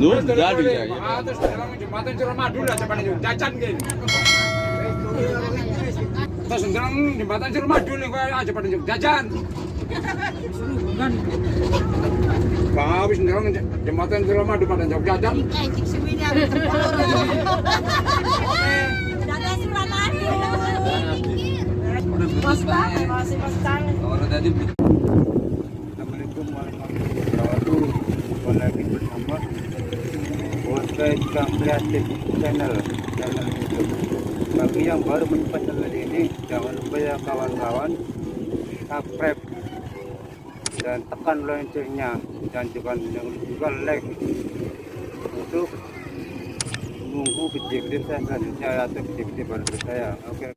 Lu jadi ya. Terus dalam jembatan Suramadu lah cepat jajan gini. Terus dalam jembatan Suramadu nih kok aja pada jajan. Kan. Bang habis dalam jembatan Suramadu pada jajan. Assalamualaikum warahmatullahi wabarakatuh. Kembali lagi bersama Podcast Kreatif channel YouTube. Bagi yang baru menemukan channel ini, jangan lupa ya kawan-kawan subscribe dan tekan loncengnya dan juga like untuk menunggu video-video saya selanjutnya atau video-video baru saya. Oke.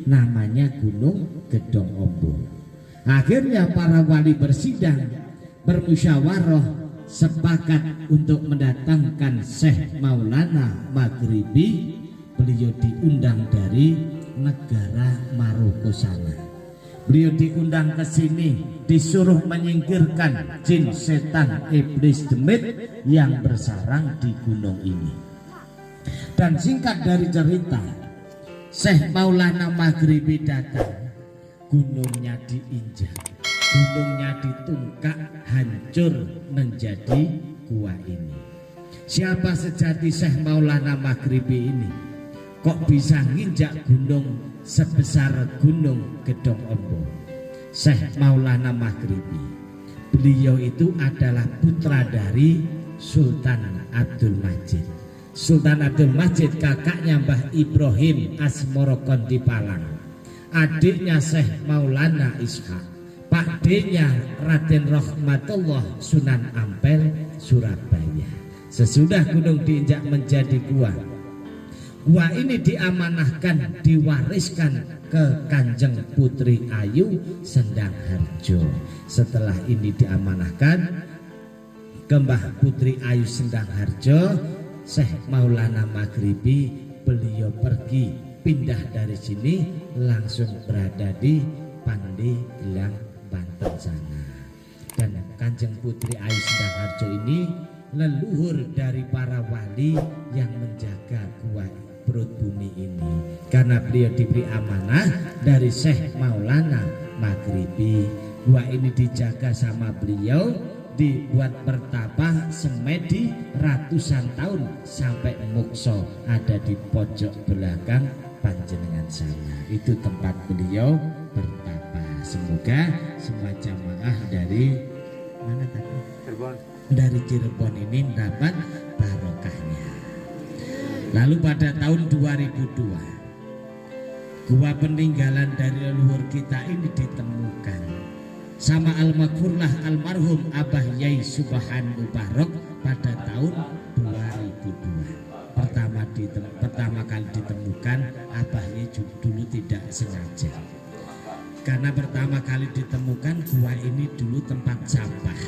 Namanya Gunung Gedong Ombo. Akhirnya para wali bersidang, bermusyawarah, sepakat untuk mendatangkan Syekh Maulana Maghribi. Beliau diundang dari negara Maroko sana. Beliau diundang ke sini, disuruh menyingkirkan jin, setan, iblis, demit yang bersarang di gunung ini. Dan singkat dari cerita, Syekh Maulana Maghribi datang, gunungnya diinjak, gunungnya ditungkak, hancur menjadi gua ini. Siapa sejati Syekh Maulana Maghribi ini? Kok bisa nginjak gunung sebesar Gunung Gedong Ombo? Syekh Maulana Maghribi, beliau itu adalah putra dari Sultan Abdul Majid. Sultan Abdul Majid kakaknya Mbah Ibrahim Asmorokon di Palang, adiknya Syekh Maulana Ishak, pakdenya Raden Rahmatullah Sunan Ampel Surabaya. Sesudah gunung diinjak menjadi gua, gua ini diamanahkan, diwariskan ke Kanjeng Putri Ayu Sendang Harjo. Setelah ini diamanahkan ke Mbah Putri Ayu Sendang Harjo, Syekh Maulana Maghribi beliau pergi, pindah dari sini langsung berada di Pandeglang, Banten sana. Dan Kanjeng Putri Ayu Sendang Harjo ini leluhur dari para wali yang menjaga gua perut bumi ini, karena beliau diberi amanah dari Syekh Maulana Maghribi. Gua ini dijaga sama beliau, dibuat pertapa semedi ratusan tahun sampai mukso ada di pojok belakang panjenengan sana. Itu tempat beliau bertapa. Semoga semua jamaah dari mana tadi? Cirebon. Dari Cirebon ini dapat barokahnya. Lalu pada tahun 2002 gua peninggalan dari leluhur kita ini ditemukan sama almarhumlah almarhum Abah Yai Subhan Mubarok pada tahun 2002. Pertama kali ditemukan. Abah Yai dulu tidak sengaja, karena pertama kali ditemukan gua ini dulu tempat sampah,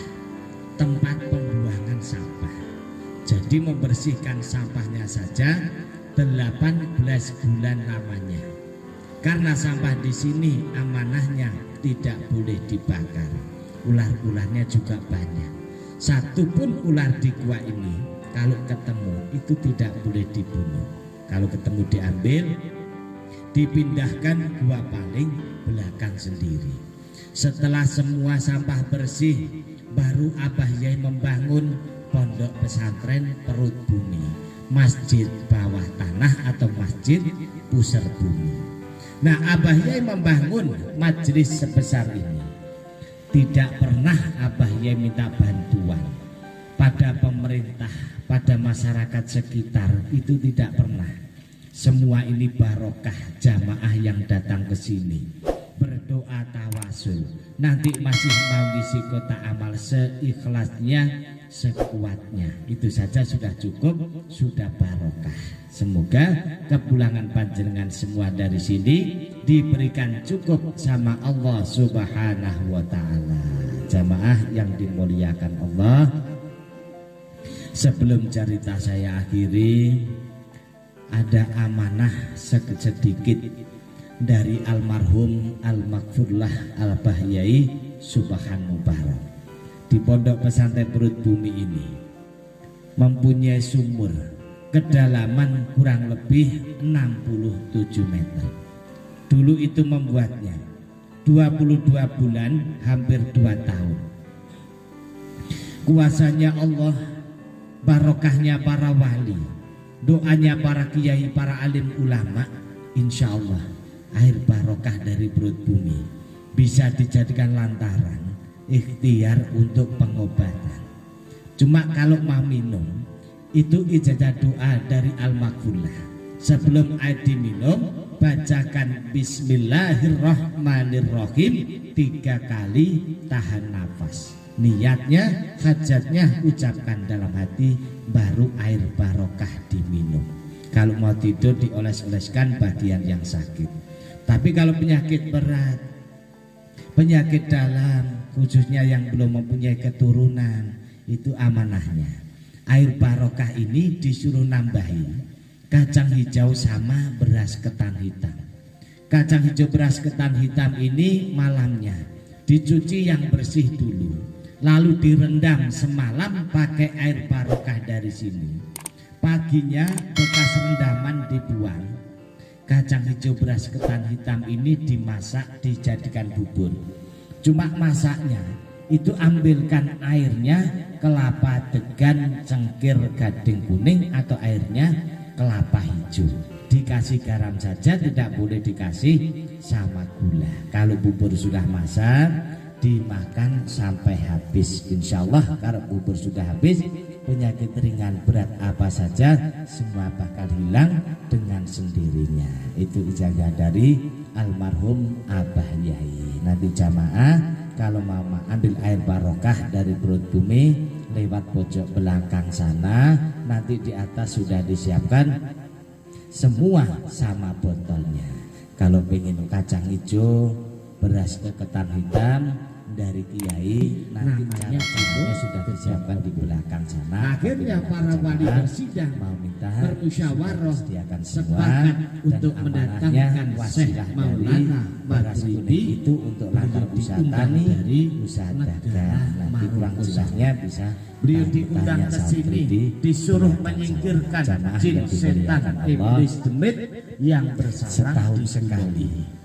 tempat pembuangan sampah. Jadi membersihkan sampahnya saja 18 bulan lamanya. Karena sampah di sini amanahnya tidak boleh dibakar. Ular-ularnya juga banyak. Satupun ular di gua ini kalau ketemu itu tidak boleh dibunuh. Kalau ketemu diambil, dipindahkan gua paling belakang sendiri. Setelah semua sampah bersih, baru Abah Yai membangun pondok pesantren perut bumi, masjid bawah tanah atau masjid pusar bumi. Nah, Abah Yai membangun majelis sebesar ini. Tidak pernah Abah Yai minta bantuan pada pemerintah, pada masyarakat sekitar, itu tidak pernah. Semua ini barokah jamaah yang datang ke sini. Berdoa tawasul. Nanti masih mau ngisi kota amal seikhlasnya, sekuatnya. Itu saja sudah cukup, sudah barokah. Semoga kepulangan panjenengan semua dari sini diberikan cukup sama Allah Subhanahu wa ta'ala. Jamaah yang dimuliakan Allah, sebelum cerita saya akhiri, ada amanah sedikit dari almarhum Al-Maghfurlah Al-Bahyai Subhan Mubarak. Di pondok pesantren Perut Bumi ini mempunyai sumur kedalaman kurang lebih 67 meter. Dulu itu membuatnya 22 bulan, hampir 2 tahun. Kuasanya Allah, barokahnya para wali, doanya para kiai, para alim ulama, insya Allah air barokah dari Perut Bumi bisa dijadikan lantaran ikhtiar untuk pengobatan. Cuma kalau mau minum itu ijazah doa dari Al-Maghfurlah. Sebelum air diminum bacakan Bismillahirrahmanirrahim 3 kali, tahan nafas. Niatnya, hajatnya ucapkan dalam hati, baru air barokah diminum. Kalau mau tidur dioles-oleskan bagian yang sakit. Tapi kalau penyakit berat, penyakit dalam, khususnya yang belum mempunyai keturunan, itu amanahnya. Air barokah ini disuruh nambahi kacang hijau sama beras ketan hitam. Kacang hijau beras ketan hitam ini malamnya dicuci yang bersih dulu, lalu direndam semalam pakai air barokah dari sini. Paginya bekas rendaman dibuang. Kacang hijau beras ketan hitam ini dimasak, dijadikan bubur. Cuma masaknya itu ambilkan airnya kelapa degan, cengkir, gading kuning, atau airnya kelapa hijau. Dikasih garam saja, tidak boleh dikasih sama gula. Kalau bubur sudah masak, dimakan sampai habis. Insya Allah kalau bubur sudah habis, penyakit ringan berat apa saja semua bakal hilang dengan sendirinya. Itu ijazah dari almarhum Abah Yai. Nanti jamaah kalau mau ambil air barokah dari Perut Bumi lewat pojok belakang sana, nanti di atas sudah disiapkan semua sama botolnya. Kalau pengen kacang hijau, beras ketan hitam dari kiai, nanti caranya sudah disiapkan di belakang sana. Akhirnya para wali bersidang, mau minta bermusyawarah, sepakat untuk mendatangkan Syekh Maulana Maghribi itu untuk latar wisata nih, usaha dagang. Nanti kurang jelasnya bisa beliau diundang ke sini, disuruh menyingkirkan jin, setan, iblis, demit yang bersarang setahun sekali.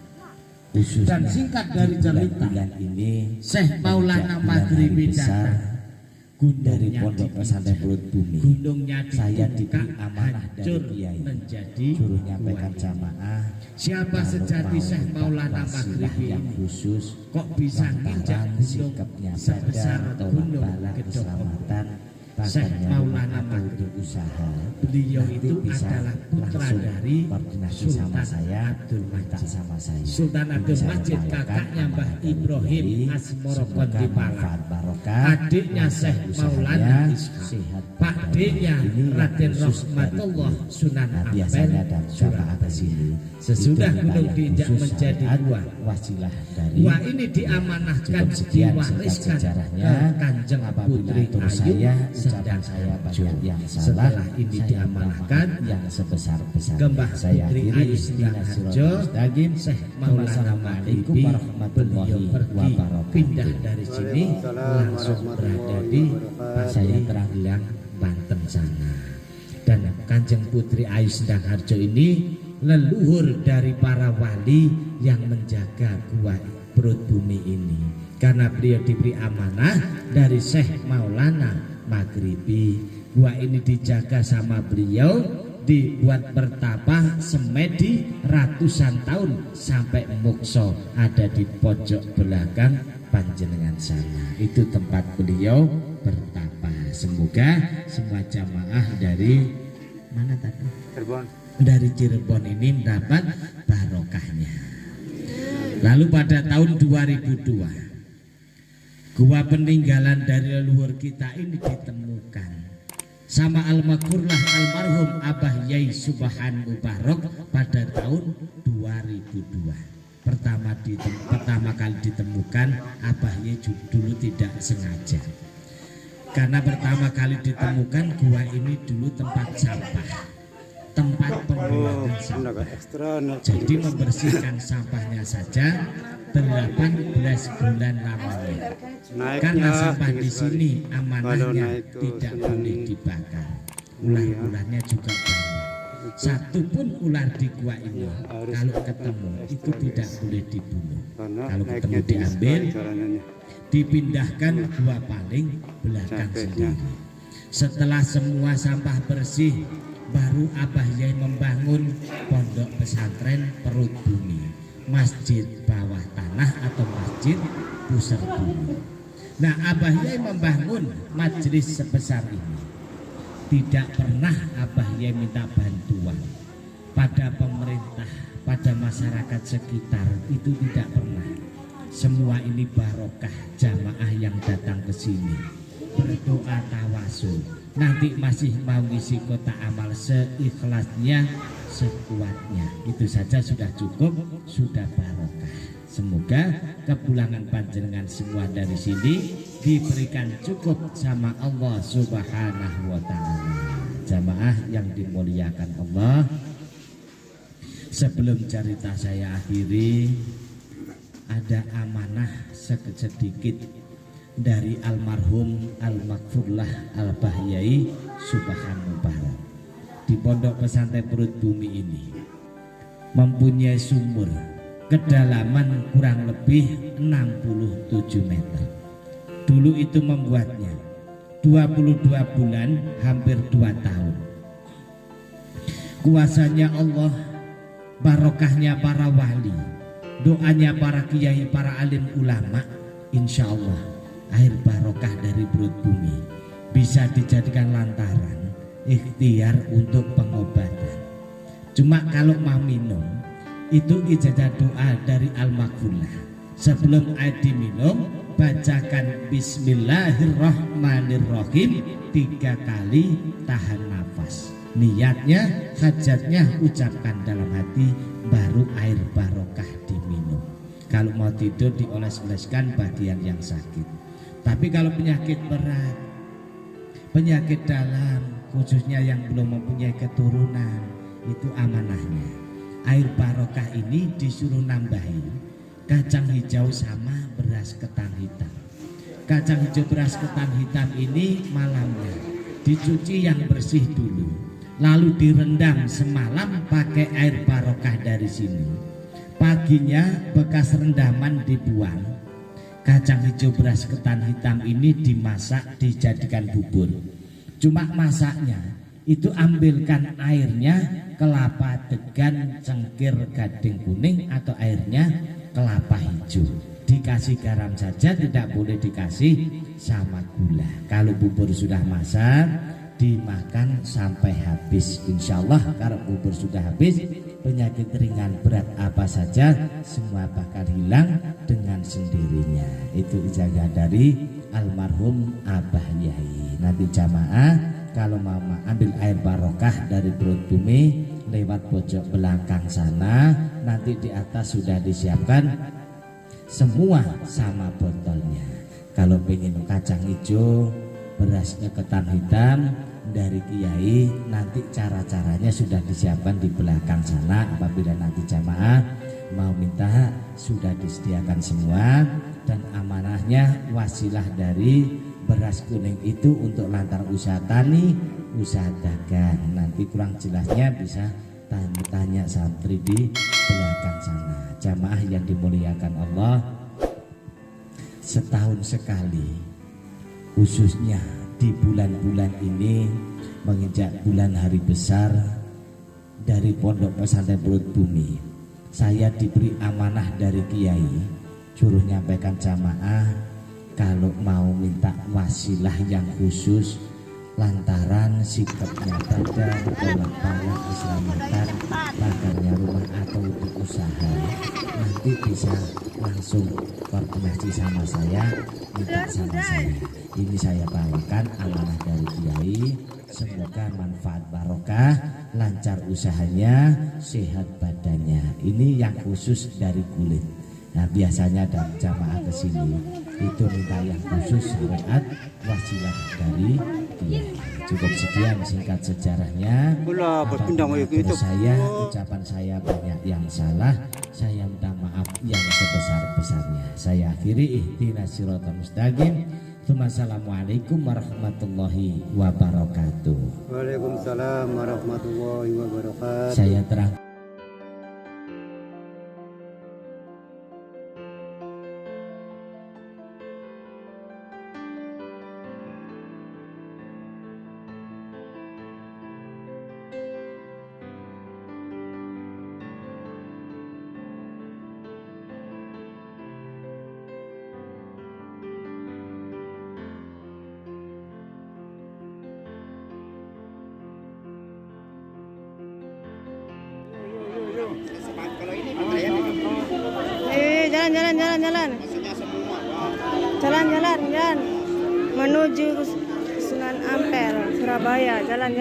Dan singkat dari cerita, ini Syekh Maulana Maghribi datang. Dari pondok pesantren Perut Bumi, gunungnya saya dibuka, diberi amanah dari hancur kiai, menjadi suruh nyampaikan jamaah siapa sejati Syekh Maulana Maghribi yang khusus kok bisa nginjak gunung sikapnya sebesar gunung keselamatan Syekh Maulana Maghribi usaha. Beliau Nanti itu bisa adalah putra langsung dari koordinasi sama Sultan saya, Abdul minta Majid. sama saya. Sultan Abdul Saya Majid upayakan kakaknya Mbah amanah dari Ibrahim kiai, Asmorokon semoga di Palang, manfaat barokah, adiknya Syekh usahanya Maulana Ishaq, sehat, pakdenya ini yang Raden khusus Rahmatullah dari Sunan Nah, Ampel biasanya dan jamaah Surabaya. ke sini Sesudah itu gunung wilayah diinjak khusus menjadi syariat, gua. wasilah dari Gua ini diamanahkan, cukup sekian diwariskan singkat sejarahnya. ke Kanjeng Apabila Putri itu Ayu saya sedang ucapan saya hancur. banyak yang salah, Setelah ini saya diamanahkan mohon yang sebesar-besarnya. ke Mbah Saya Putri akhiri Ayu sedang ihdinas hancur. siratal mustaqim. Syekh Maulana Wassalamualaikum Maghribi warahmatullahi beliau pergi wabarakatuh. pindah dari sini langsung berada di Saya Trenggilang, Banten sana. Dan Kanjeng Putri Ayu Sedang Harjo ini leluhur dari para wali yang menjaga gua Perut Bumi ini, karena beliau diberi amanah dari Syekh Maulana Maghribi. Gua ini dijaga sama beliau, dibuat bertapa semedi ratusan tahun sampai mokso ada di pojok belakang panjenengan sana. Itu tempat beliau bertapa. Semoga semua jamaah dari mana tadi? Cirebon. Dari Cirebon ini mendapat barokahnya. Lalu pada tahun 2002 gua peninggalan dari leluhur kita ini ditemukan sama Al-Maghfurlah almarhum Abah Yai Subhan Mubarak pada tahun 2002. Pertama kali ditemukan, Abah Yai dulu tidak sengaja. Karena pertama kali ditemukan gua ini dulu tempat sampah. tempat Oh, pembuangan sampah. tenaga ekstra. Jadi membersihkan sampahnya saja 18 bulan lamanya. Karena sampah di sini amanahnya tidak boleh dibakar. Ular-ularnya juga banyak. Satu pun ular di gua ini kalau ketemu itu tidak boleh dibunuh. Kalau ketemu diambil, dipindahkan gua paling belakang sendiri. Setelah semua sampah bersih, baru Abah Yai membangun pondok pesantren Perut Bumi, masjid bawah tanah atau masjid pusar bumi. Nah, Abah Yai membangun majelis sebesar ini. Tidak pernah Abah Yai minta bantuan pada pemerintah, pada masyarakat sekitar, itu tidak pernah. Semua ini barokah jamaah yang datang ke sini, berdoa tawasul. Nanti masih mau ngisi kota amal seikhlasnya, sekuatnya. Itu saja sudah cukup, sudah barokah. Semoga kepulangan panjenengan semua dari sini diberikan cukup sama Allah Subhanahu wa ta'ala. Jamaah yang dimuliakan Allah, sebelum cerita saya akhiri, ada amanah sedikit dari almarhum Al-Maghfurlah Al-Abah Yai Subhan Mubarak. Di pondok pesantren Perut Bumi ini mempunyai sumur kedalaman kurang lebih 67 meter. Dulu itu membuatnya 22 bulan, hampir 2 tahun. Kuasanya Allah, barokahnya para wali, doanya para kiai, para alim ulama, insya Allah air barokah dari Perut Bumi bisa dijadikan lantaran ikhtiar untuk pengobatan. Cuma kalau mau minum itu ijazah doa dari Al-Maghfurlah. Sebelum air diminum, bacakan Bismillahirrahmanirrahim 3 kali, tahan nafas. Niatnya, hajatnya ucapkan dalam hati, baru air barokah diminum. Kalau mau tidur dioles-oleskan bagian yang sakit. Tapi kalau penyakit berat, penyakit dalam, khususnya yang belum mempunyai keturunan, itu amanahnya. Air barokah ini disuruh nambahin kacang hijau sama beras ketan hitam. Kacang hijau beras ketan hitam ini malamnya dicuci yang bersih dulu, lalu direndam semalam pakai air barokah dari sini. Paginya bekas rendaman dibuang. Kacang hijau beras ketan hitam ini dimasak, dijadikan bubur. Cuma masaknya itu ambilkan airnya kelapa degan, cengkir, gading kuning, atau airnya kelapa hijau. Dikasih garam saja, tidak boleh dikasih sama gula. Kalau bubur sudah masak, dimakan sampai habis. Insya Allah kalau bubur sudah habis, penyakit ringan berat apa saja semua bakal hilang dengan sendirinya. Itu ijazah dari almarhum Abah Yai. Nanti jamaah kalau mau ambil air barokah dari Perut Bumi lewat pojok belakang sana, nanti di atas sudah disiapkan semua sama botolnya. Kalau pengen kacang hijau, berasnya ketan hitam dari kiai, nanti cara-caranya sudah disiapkan di belakang sana. Apabila nanti jamaah mau minta, sudah disediakan semua. Dan amanahnya wasilah dari beras kuning itu untuk lantar usaha tani, usaha dagang. Nanti kurang jelasnya bisa tanya santri di belakang sana. Jamaah yang dimuliakan Allah, setahun sekali, khususnya di bulan-bulan ini menginjak bulan hari besar dari pondok pesantren Perut Bumi, saya diberi amanah dari kiai, suruh nyampaikan jamaah kalau mau minta wasilah yang khusus lantaran sikapnya pada bolak-balik keselamatan pagarnya rumah atau untuk usaha, nanti bisa langsung koordinasi sama saya, minta sama saya. Ini saya bawakan amanah dari kiai, semoga manfaat barokah, lancar usahanya, sehat badannya. Ini yang khusus dari kulit. Nah, biasanya ada jamaah ke sini itu minta yang khusus syariat wasilah dari dia. Cukup sekian singkat sejarahnya. Apabila saya ucapan saya banyak yang salah, saya minta maaf yang sebesar-besarnya. Saya akhiri ihdinas siratal mustaqim. Assalamualaikum warahmatullahi wabarakatuh. Waalaikumsalam warahmatullahi wabarakatuh. Saya terang Jalan menuju Sunan Ampel, Surabaya. Jalan.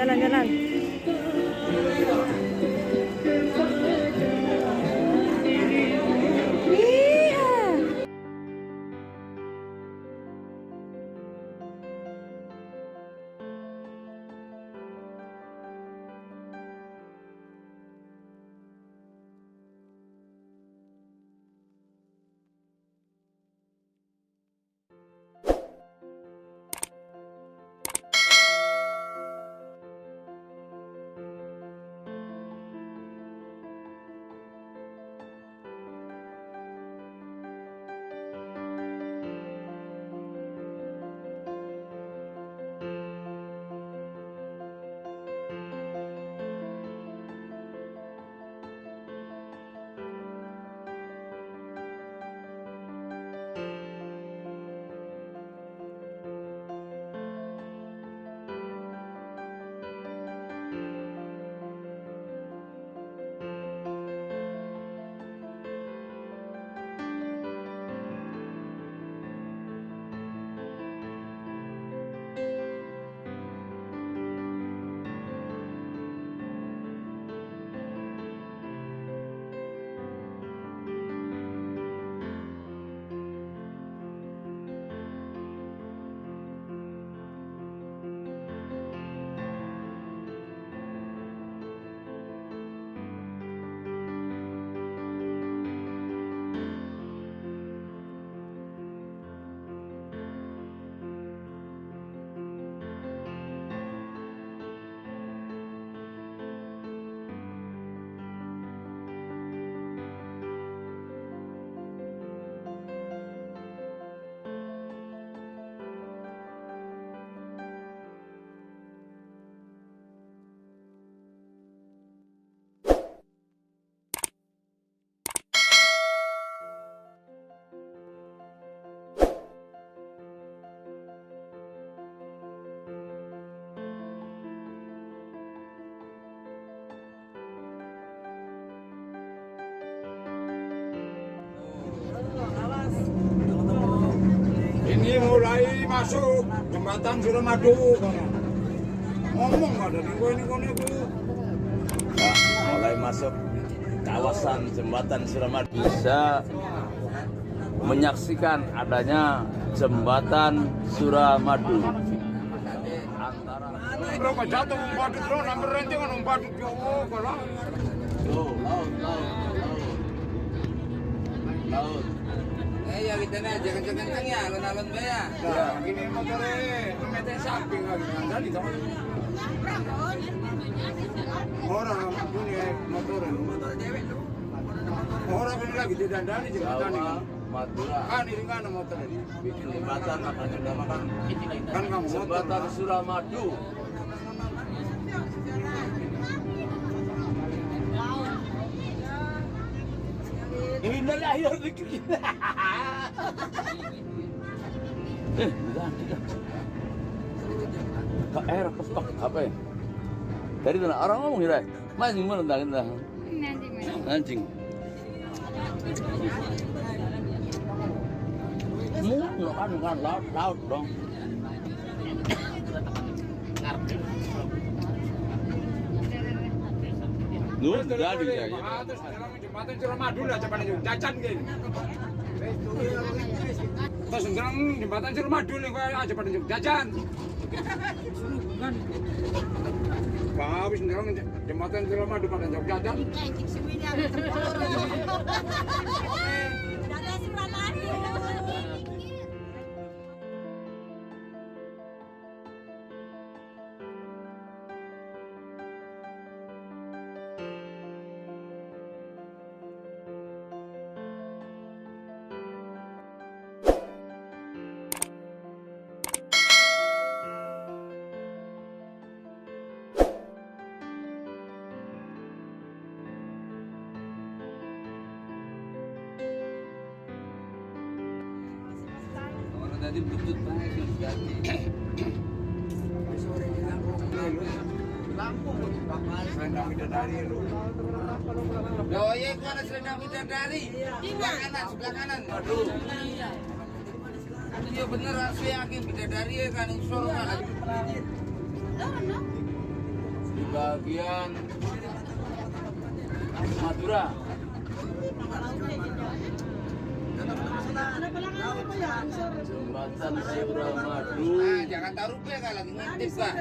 Ini mulai masuk jembatan Suramadu. Ngomong nggak ada ini. Mulai masuk kawasan jembatan Suramadu bisa menyaksikan adanya jembatan Suramadu. Antara berapa jatuh umpadu drone, nomor rentingan umpadu Jawa kalau. Laut. Ya kita nih kenceng-kenceng ya, alun-alun ya. Nah, ini motornya meter samping lagi. Jadi dong. Orang punya motornya. Motor cewek tuh. Orang punya lagi di dandani jembatan ini. Madura. Kan ini kan motornya. Bikin jembatan makanya dinamakan Kan kamu jembatan Suramadu. Ini lahir rezeki. Kak era pestok apa ya? Dari mana orang ngomong ya? Mancing mana tentang anjing. Mau kan laut dong. Duh, jadi ya. Terus dalam jembatan Suramadu lah cepat jajan gitu. Terus dalam jembatan Suramadu nih kok aja pada jajan. Habis dalam jembatan Suramadu pada jajan. Orang tadi butut banget yang ganti. Selendang bidadari lu. Oh iya, itu ada selendang bidadari. Sebelah kanan. Aduh. Iya bener, saya yakin bidadari ya kan usul kan. Di bagian Madura. Jembatan Suramadu. Nah, jangan taruh pe kan lagi ngintip kan.